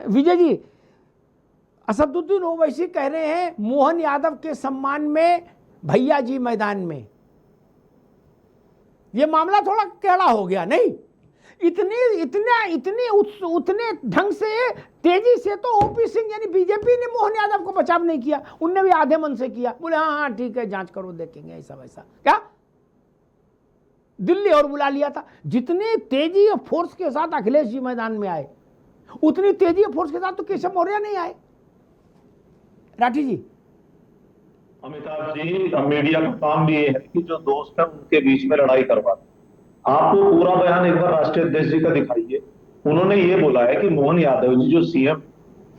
विजय जी, असदुद्दीन ओवैसी कह रहे हैं मोहन यादव के सम्मान में भैया जी मैदान में। ये मामला थोड़ा टेढ़ा हो गया नहीं? उतने ढंग से तेजी से तो ओपी सिंह यानी बीजेपी ने मोहन यादव को बचाव नहीं किया, उनने भी आधे मन से किया, बोले हाँ हाँ ठीक है जांच करो देखेंगे ऐसा वैसा। क्या दिल्ली और बुला लिया था? जितनी तेजी और फोर्स के साथ अखिलेश जी मैदान में आए, उतनी तेजी और फोर्स के साथ तो केशव मौर्य नहीं आए। राठी जी। अमिताभ जी, अब मीडिया का काम भी ये है कि जो दोस्त है उनके बीच में लड़ाई करवाते। आपको पूरा बयान एक बार राष्ट्रीय अध्यक्ष जी का दिखाइए। उन्होंने ये बोला है कि मोहन यादव जी जो सीएम,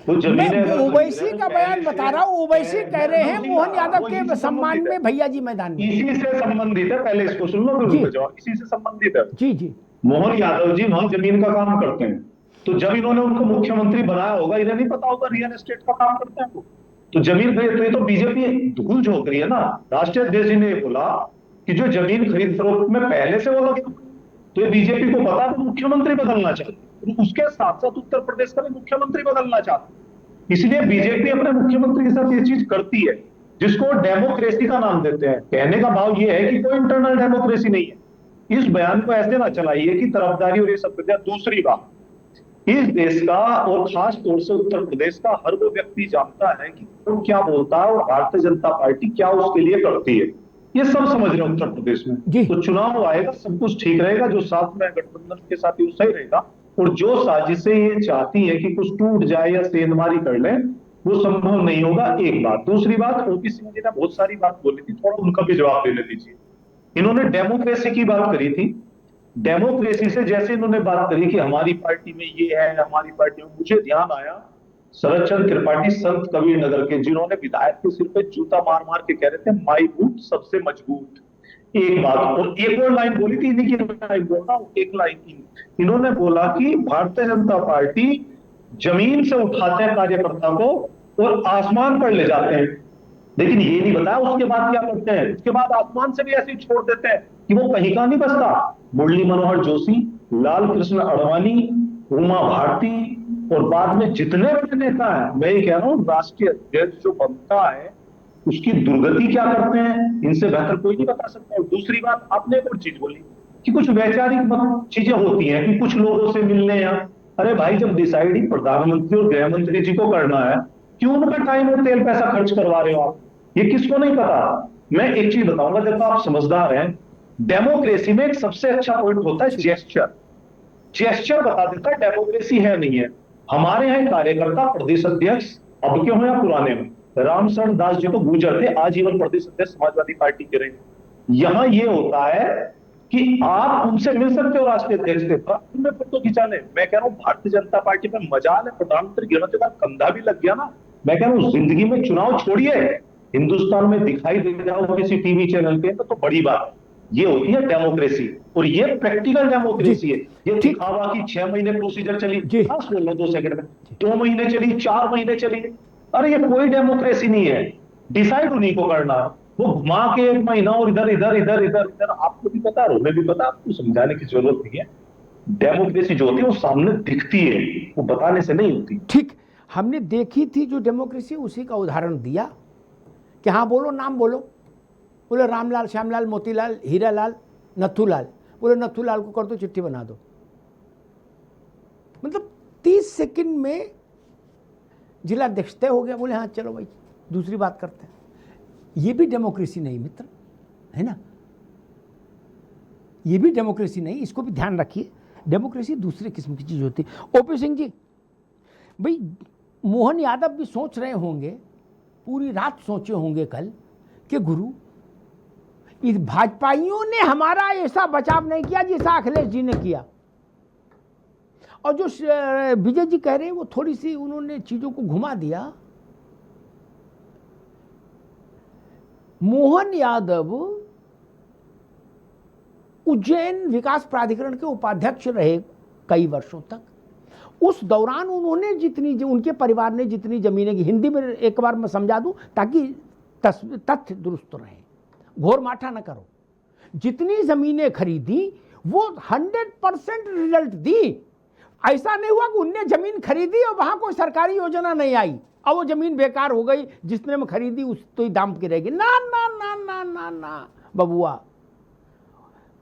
वो जमीनें मैं ओवैसी का बयान बता रहा हूं। ओवैसी कह रहे हैं मोहन यादव के सम्मान में भैया जी मैदान में। इसी से संबंधित है, पहले इसको सुन लो फिर उसका जवाब। इसी से संबंधित है जी जी। मोहन यादव जी वहां जमीन का काम करते हैं, तो जब इन्होंने उनको मुख्यमंत्री बनाया होगा, इन्हें नहीं पता होगा रियल एस्टेट का काम करते हैं वो। तो जमीन खरीद, तो ये तो बीजेपी धूल झोंक रही है ना। राष्ट्रीय अध्यक्ष जी ने बोला कि जो जमीन खरीद फरोख्त में पहले से वो लगे, तो ये बीजेपी को पता है मुख्यमंत्री बदलना चाहते, उसके साथ साथ उत्तर प्रदेश का भी मुख्यमंत्री बदलना चाहते। इसलिए बीजेपी अपने मुख्यमंत्री के साथ ये चीज करती है, जिसको डेमोक्रेसी का नाम देते हैं। कहने का भाव ये है कि कोई इंटरनल डेमोक्रेसी नहीं है। इस बयान को ऐसे ना चलाइए कि तरफदारी और ये सब। दूसरी बात, इस देश का और खास तौर से उत्तर प्रदेश का हर वो व्यक्ति जानता है कि वो क्या बोलता है और भारतीय जनता पार्टी क्या उसके लिए करती है। ये सब समझ रहे हैं उत्तर प्रदेश में। तो चुनाव आएगा, सब कुछ ठीक रहेगा, जो साथ में गठबंधन के साथ वो सही रहेगा, और जो साजिशें ये चाहती है कि कुछ टूट जाए या सेंधमारी कर ले, वो संभव नहीं होगा। एक बात। दूसरी बात, ओपी सिंह जी ने बहुत सारी बात बोली थी, थोड़ा उनका भी जवाब देने दीजिए। इन्होंने डेमोक्रेसी की बात करी थी। डेमोक्रेसी से जैसे इन्होंने बात करी कि हमारी पार्टी में ये है, हमारी पार्टी में, मुझे ध्यान आया शरद चंद्र त्रिपाठी संत कबीर नगर के, जिन्होंने विधायक के सिर पे जूता मार मार के कह रहे थे माई बूथ सबसे मजबूत। एक बात, और एक और लाइन बोली थी, इन्हीं की लाइन बोल रहा हूं, एक लाइन इन्होंने बोला कि भारतीय जनता पार्टी जमीन से उठाते हैं कार्यकर्ता को और आसमान पर ले जाते हैं। लेकिन ये नहीं बताया उसके बाद क्या करते हैं। उसके बाद आसमान से भी ऐसे ही छोड़ देते हैं कि वो कहीं का नहीं बसता। मुरली मनोहर जोशी, लाल कृष्ण आडवाणी, उमा भारती और बाद में जितने बड़े नेता हैं, मैं ये कह रहा हूं राष्ट्रीय अध्यक्ष जो बनता है उसकी दुर्गति क्या करते हैं, इनसे बेहतर कोई नहीं बता सकता। और दूसरी बात, आपने एक और चीज बोली कि कुछ वैचारिक चीजें होती हैं कि कुछ लोगों से मिलने या, अरे भाई जब डिसाइड ही प्रधानमंत्री और गृह मंत्री जी को करना है, क्यों उनका टाइम और तेल पैसा खर्च करवा रहे हो आप? ये किसको नहीं पता। मैं एक चीज बताऊंगा, जब आप समझदार हैं, डेमोक्रेसी में एक सबसे अच्छा पॉइंट होता है जेस्चर। जेस्चर बता देता है डेमोक्रेसी है नहीं है। हमारे यहाँ कार्यकर्ता प्रदेश अध्यक्ष अब के हो या पुराने में, रामशरण दास जी तो गुजर थे, आजीवन प्रदेश अध्यक्ष समाजवादी पार्टी के रहे। यहां ये होता है कि आप उनसे मिल सकते हो राष्ट्रीय अध्यक्ष से, में फोटो खिंचा ले। मैं कह रहा हूं भारतीय जनता पार्टी में मजाल है, प्रधानमंत्री गिरने का कंधा भी लग गया ना। मैं कह रहा हूं जिंदगी में चुनाव छोड़िए, हिंदुस्तान में दिखाई दे जाओ किसी टीवी चैनल पे, तो बड़ी बात। ये होती है डेमोक्रेसी, और ये प्रैक्टिकल डेमोक्रेसी है। ये दिखावा की 6 महीने प्रोसीजर चली, बस बोल लो 2 सेकंड में, 2 महीने चली, 4 महीने चली, अरे ये कोई डेमोक्रेसी नहीं है। डिसाइड उन्हीं को करना, वो घुमा के 1 महीना और इधर इधर इधर इधर इधर, आपको भी पता, हमें भी पता, आपको समझाने की जरूरत नहीं है। डेमोक्रेसी जो होती है वो सामने दिखती है, वो बताने से नहीं होती। ठीक, हमने देखी थी जो डेमोक्रेसी, उसी का उदाहरण दिया कि हाँ बोलो, नाम बोलो। बोले रामलाल, श्यामलाल, मोतीलाल, हीरालाल, नथुलाल। बोले नथुलाल को कर दो, चिट्ठी बना दो। मतलब 30 सेकंड में जिलाध्यक्ष तय हो गया। बोले हाँ चलो भाई दूसरी बात करते हैं। ये भी डेमोक्रेसी नहीं मित्र, है ना? ये भी डेमोक्रेसी नहीं, इसको भी ध्यान रखिए। डेमोक्रेसी दूसरे किस्म की चीज होती है। ओपी सिंह जी, भाई मोहन यादव भी सोच रहे होंगे, पूरी रात सोचे होंगे कल, कि गुरु इस भाजपाइयों ने हमारा ऐसा बचाव नहीं किया जैसा अखिलेश जी ने किया। और जो विजय जी कह रहे हैं वो थोड़ी सी उन्होंने चीजों को घुमा दिया। मोहन यादव उज्जैन विकास प्राधिकरण के उपाध्यक्ष रहे कई वर्षों तक। उस दौरान उन्होंने जितनी, उनके परिवार ने जितनी जमीनें की, हिंदी में एक बार मैं समझा दूं ताकि तथ्य दुरुस्त रहे, घोर माठा न करो। जितनी जमीनें खरीदी वो 100% रिजल्ट दी। ऐसा नहीं हुआ कि उनने जमीन खरीदी और वहां कोई सरकारी योजना नहीं आई और वो जमीन बेकार हो गई, जिसने में खरीदी उस तो ही दाम की रहेगी। ना ना ना ना ना ना बबुआ।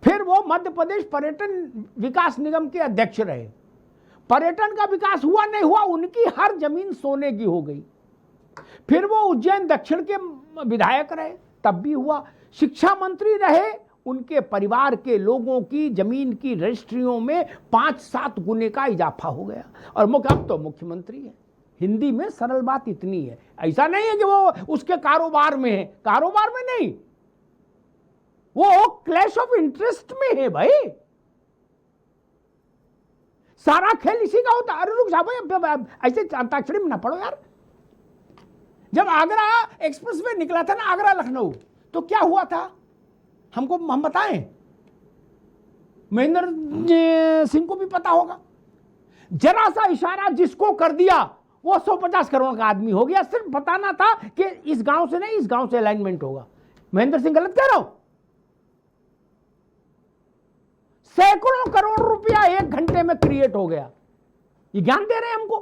फिर वो मध्य प्रदेश पर्यटन विकास निगम के अध्यक्ष रहे, पर्यटन का विकास हुआ नहीं हुआ, उनकी हर जमीन सोने की हो गई। फिर वो उज्जैन दक्षिण के विधायक रहे, तब भी हुआ। शिक्षा मंत्री रहे, उनके परिवार के लोगों की जमीन की रजिस्ट्रियों में 5-7 गुने का इजाफा हो गया। और अब तो मुख्यमंत्री है। हिंदी में सरल बात इतनी है, ऐसा नहीं है कि वो उसके कारोबार में है, कारोबार में नहीं, वो क्लैश ऑफ इंटरेस्ट में है भाई। सारा खेल इसी का होता है। अरे रुक जाओ भाई, ऐसे अंताक्षरी में ना पड़ो यार। जब आगरा एक्सप्रेसवे निकला था ना, आगरा लखनऊ, तो क्या हुआ था हम बताएं, महेंद्र सिंह को भी पता होगा। जरा सा इशारा जिसको कर दिया वो 150 करोड़ का आदमी हो गया। सिर्फ बताना था कि इस गांव से नहीं, इस गांव से अलाइनमेंट होगा। महेंद्र सिंह गलत कह रहा हूं? सैकड़ों करोड़ रुपया 1 घंटे में क्रिएट हो गया। ये ज्ञान दे रहे हैं हमको।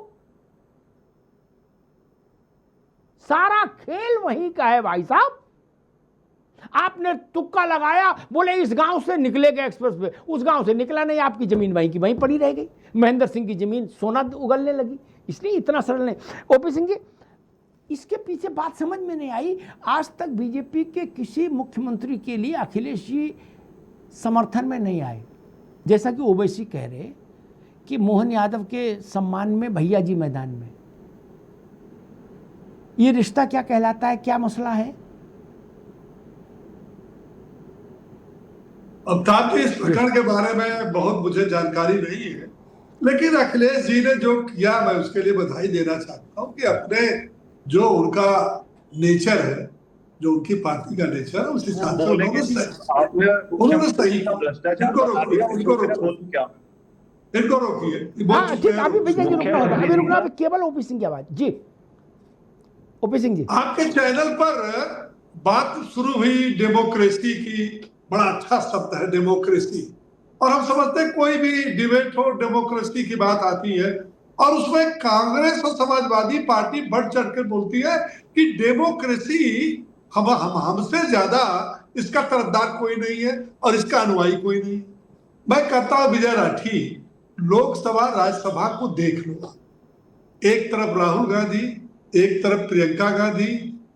सारा खेल वहीं का है भाई साहब। आपने तुक्का लगाया, बोले इस गांव से निकलेगा एक्सप्रेस वे, उस गांव से निकला नहीं, आपकी जमीन वहीं की वहीं पड़ी रह गई। महेंद्र सिंह की जमीन सोना उगलने लगी। इसलिए इतना सरल नहीं। ओपी सिंह जी, इसके पीछे बात समझ में नहीं आई। आज तक बीजेपी के किसी मुख्यमंत्री के लिए अखिलेश जी समर्थन में नहीं आए। जैसा कि ओवैसी कह रहे कि मोहन यादव के सम्मान में भैया जी मैदान में, ये रिश्ता क्या कहलाता है, क्या मसला है? अब ताकि इस प्रकरण के बारे में बहुत मुझे जानकारी नहीं है, लेकिन अखिलेश जी ने जो किया मैं उसके लिए बधाई देना चाहता हूं कि अपने जो उनका नेचर है, जो उनकी पार्टी का नेचर है, उस हिसाब से उन्होंने सही इनको रोकिए। ठीक, अभी विजय जी रुकना होगा, अभी रुकना, अभी केवल ओपी सिंह की आवाज। जी ओपी सिंह जी, आपके चैनल पर बात शुरू हुई डेमोक्रेसी की। बड़ा अच्छा शब्द है डेमोक्रेसी, और हम समझते हैं कोई भी डिबेट हो डेमोक्रेसी की बात आती है, और उसमें कांग्रेस और समाजवादी पार्टी बढ़ चढ़ कर बोलती है कि डेमोक्रेसी हमसे ज्यादा इसका तरफदार कोई नहीं है और इसका अनुयायी कोई नहीं। मैं कहता हूं विजय राठी, लोकसभा राज्यसभा को देख लो। एक तरफ राहुल गांधी, एक तरफ प्रियंका गांधी,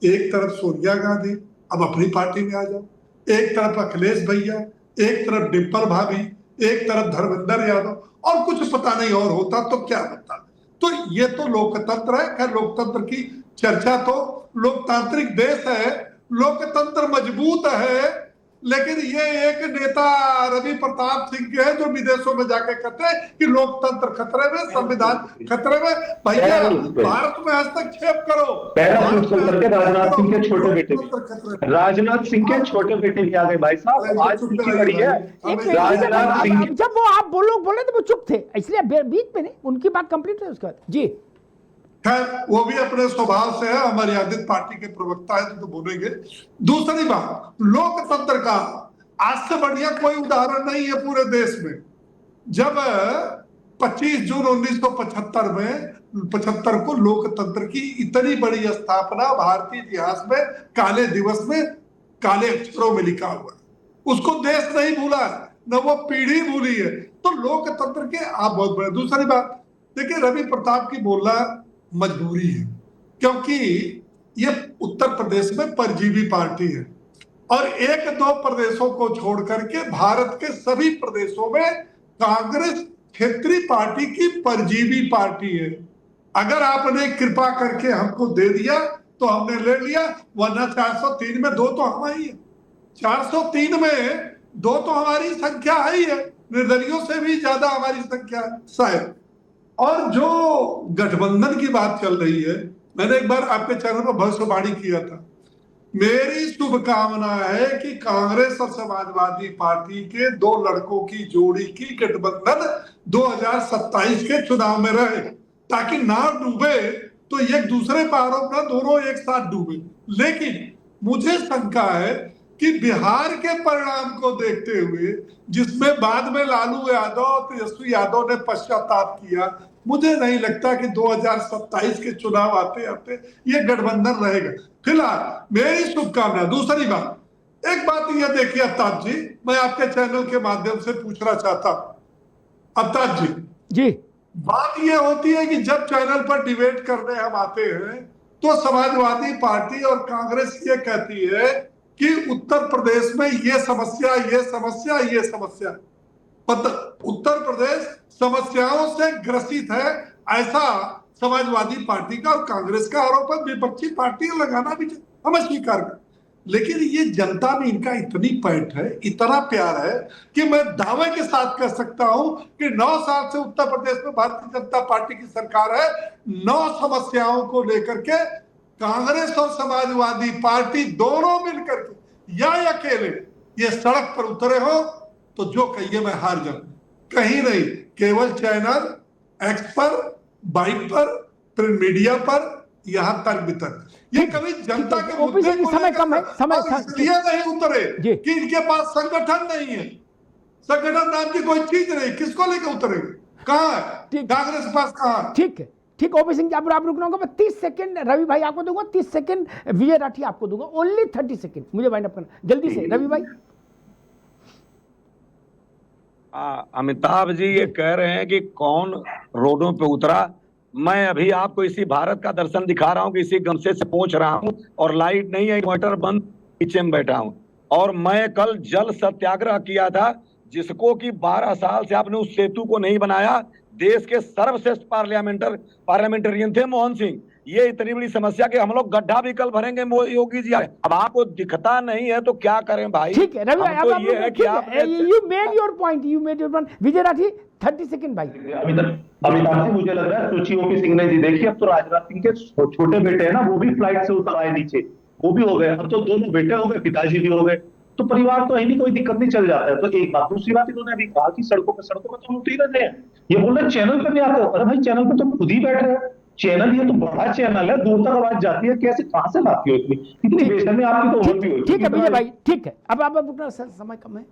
एक तरफ सोनिया गांधी, अब अपनी पार्टी में आ जाओ। एक तरफ अखिलेश भैया, एक तरफ डिम्पल भाभी, एक तरफ धर्मेंद्र यादव, और कुछ पता नहीं और होता तो क्या होता। तो ये तो लोकतंत्र है। खैर, लोकतंत्र की चर्चा तो, लोकतांत्रिक देश है, लोकतंत्र मजबूत है, लेकिन ये एक नेता रवि प्रताप सिंह के है जो विदेशों में जाके कहते हैं कि लोकतंत्र खतरे में, संविधान खतरे में। भैया, भारत में हस्तक्षेप करो। राजनाथ सिंह के छोटे बेटे, राजनाथ सिंह के छोटे बेटे भी आ गए भाई साहब। आज सूची बड़ी है राजनाथ सिंह। जब वो आप बोले तो वो चुप थे, इसलिए बीच में नहीं, उनकी बात कंप्लीट है उसके बाद। जी खैर, वो भी अपने स्वभाव से है, अमर्यादित पार्टी के प्रवक्ता है तो बोलेंगे। दूसरी बात, लोकतंत्र का आज से बढ़िया कोई उदाहरण नहीं है पूरे देश में। जब 25 जून 1975 को लोकतंत्र की इतनी बड़ी स्थापना भारतीय इतिहास में काले दिवस में काले अक्षरों में लिखा हुआ है, उसको देश नहीं भूला, न वो पीढ़ी भूली है। तो लोकतंत्र के आप बहुत बड़े। दूसरी बात देखिए, रवि प्रताप की बोलना मजबूरी है, क्योंकि ये उत्तर प्रदेश में परजीवी पार्टी है, और 1-2 प्रदेशों को छोड़ करके भारत के सभी प्रदेशों में कांग्रेस क्षेत्रीय पार्टी की परजीवी पार्टी है। अगर आपने कृपा करके हमको दे दिया तो हमने ले लिया, वरना 403 में 2 तो हमारी है। 403 में 2 तो हमारी संख्या है ही है, निर्दलियों से भी ज्यादा हमारी संख्या है शायद। और जो गठबंधन की बात चल रही है, मैंने एक बार आपके चैनल पर भविष्यवाणी किया था। मेरी शुभकामना है कि कांग्रेस और समाजवादी पार्टी के 2 लड़कों की जोड़ी की गठबंधन 2027 के चुनाव में रहे, ताकि ना डूबे तो एक दूसरे पर आरोप ना, दोनों एक साथ डूबे। लेकिन मुझे शंका है कि बिहार के परिणाम को देखते हुए, जिसमें बाद में लालू यादव और तेजस्वी यादव ने पश्चाताप किया, मुझे नहीं लगता कि 2027 के चुनाव आते आते ये गठबंधन रहेगा। फिलहाल मेरी शुभकामना। दूसरी बात, एक बात ये देखिए अफ्ताब जी, मैं आपके चैनल के माध्यम से पूछना चाहता हूं। अफ्ताब जी जी बात ये होती है कि जब चैनल पर डिबेट करने हम आते हैं तो समाजवादी पार्टी और कांग्रेस ये कहती है कि उत्तर प्रदेश में ये समस्या, ये समस्या, ये समस्या, उत्तर प्रदेश समस्याओं से ग्रसित है, ऐसा समाजवादी पार्टी का और कांग्रेस का आरोप है। विपक्षी पार्टियां लगाना भी हमें स्वीकार कर, लेकिन ये जनता में इनका इतनी पैठ है, इतना प्यार है कि मैं दावे के साथ कह सकता हूं कि 9 साल से उत्तर प्रदेश में भारतीय जनता पार्टी की सरकार है। 9 समस्याओं को लेकर के कांग्रेस और समाजवादी पार्टी दोनों मिलकर के या अकेले ये सड़क पर उतरे हो तो जो कहिए मैं हार जाऊं। कहीं नहीं, केवल चैनल एक्स पर, बाइक पर, प्रिंट मीडिया पर, यहां तक भी तक ये कभी जनता के मुद्दे को समय कम है, समय इसलिए नहीं उतरे कि इनके पास संगठन नहीं है। संगठन नाम की कोई चीज नहीं, किसको लेकर उतरेंगे? कहां है कांग्रेस के पास? कहां है? ठीक है, ठीक। ओपी सिंह जी आप रुकना होगा। मैं 30 सेकंड रवि भाई आपको दूंगा, 30 सेकंड विजय राठी आपको दूंगा। ओनली 30 सेकंड मुझे वाइंड अप करना जल्दी से। रवि भाई। अमिताभ जी ये कह रहे हैं कि कौन रोडों पे उतरा। मैं अभी आपको इसी भारत का दर्शन दिखा रहा हूं कि इसी गमछे से पहुंच रहा हूं और लाइट नहीं है, इन्वर्टर बंद, पीछे में बैठा हूं। और मैं कल जल सत्याग्रह किया था, जिसको कि 12 साल से आपने उस सेतु को नहीं बनाया। देश के सर्वश्रेष्ठ पार्लियामेंटेरियन थे मोहन सिंह। ये इतनी बड़ी समस्या कि हम लोग गड्ढा भी कल भरेंगे योगी जी। अब आपको दिखता नहीं है तो क्या करें भाई? ठीक है रवि भाई, तो ये है कि आप you made your point, Vijay Rathi 30 second भाई। अमिताभ जी, मुझे लग रहा है सोची ओपी सिंह ने जी, देखिए अब तो राजनाथ सिंह के छोटे बेटे हैं ना, वो भी फ्लाइट से उतर आए नीचे, वो भी हो गए। अब तो दोनों बेटे हो गए, पिताजी भी हो गए, तो परिवार तो नहीं, कोई दिक्कत नहीं, चल जाता है। तो एक बात। दूसरी बात, इन्होंने अभी कहा कि सड़कों पे तो हम उतर ही रहे हैं। ये बोल रहे चैनल पे नहीं आते। अरे भाई, चैनल पे तुम खुद ही बैठ रहे हो। चैनल ये तो बड़ा चैनल है, दूर तक आवाज जाती है, कैसे कहां से लाती हो इतनी बेशर्मी? आपकी तो उम्र भी हो। ठीक है विजय भाई, ठीक है। अब आप समय कम है।